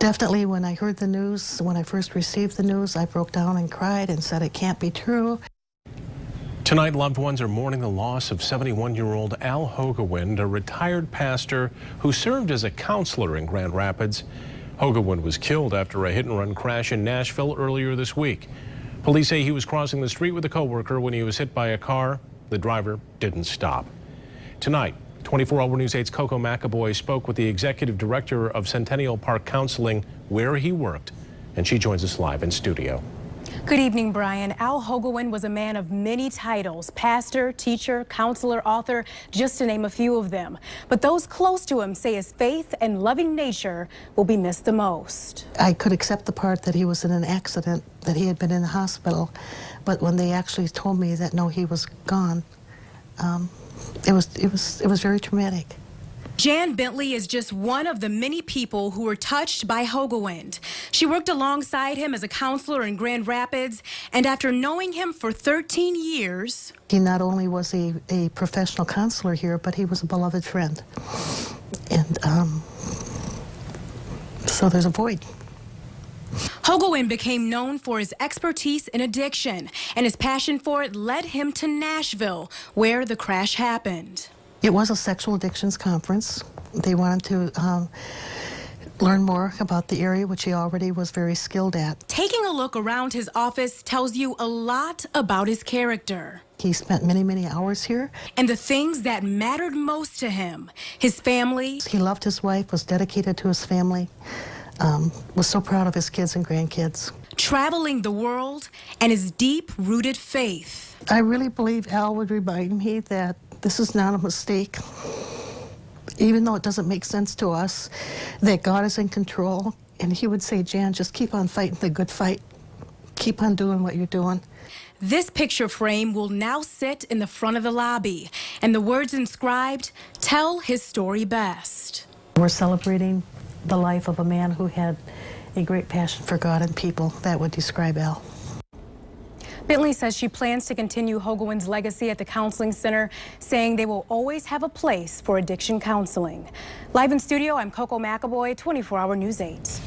Definitely, when I heard the news, when I first received the news, I broke down and cried and said it can't be true. Tonight, loved ones are mourning the loss of 71-year-old Al Hogewind, a retired pastor who served as a counselor in Grand Rapids. Hogewind was killed after a hit-and-run crash in Nashville earlier this week. Police say he was crossing the street with a coworker when he was hit by a car. The driver didn't stop. Tonight, 24-Hour News 8's Coco McAvoy spoke with the executive director of Centennial Park Counseling, where he worked, and she joins us live in studio. Good evening, Brian. Al Hogewind was a man of many titles: pastor, teacher, counselor, author, just to name a few of them. But those close to him say his faith and loving nature will be missed the most. I could accept the part that he was in an accident, that he had been in the hospital, but when they actually told me that no, he was gone, it was very traumatic. Jan Bentley is just one of the many people who were touched by Hogewind. She worked alongside him as a counselor in Grand Rapids, and after knowing him for 13 years... He not only was a professional counselor here, but he was a beloved friend. And so there's a void. Hogewind became known for his expertise in addiction, and his passion for it led him to Nashville, where the crash happened. It was a sexual addictions conference. They wanted to learn more about the area, which he already was very skilled at. Taking a look around his office tells you a lot about his character. He spent many, many hours here. And the things that mattered most to him: his family. He loved his wife, was dedicated to his family, was so proud of his kids and grandkids. Traveling the world, and his deep-rooted faith. I really believe Al would remind me that this is not a mistake, even though it doesn't make sense to us, that God is in control. And he would say, Jan, just keep on fighting the good fight. Keep on doing what you're doing. This picture frame will now sit in the front of the lobby, and the words inscribed tell his story best. We're celebrating the life of a man who had a great passion for God and people. That would describe Al. Bentley says she plans to continue Hogewind's legacy at the counseling center, saying they will always have a place for addiction counseling. Live in studio, I'm Coco McAvoy, 24 Hour News 8.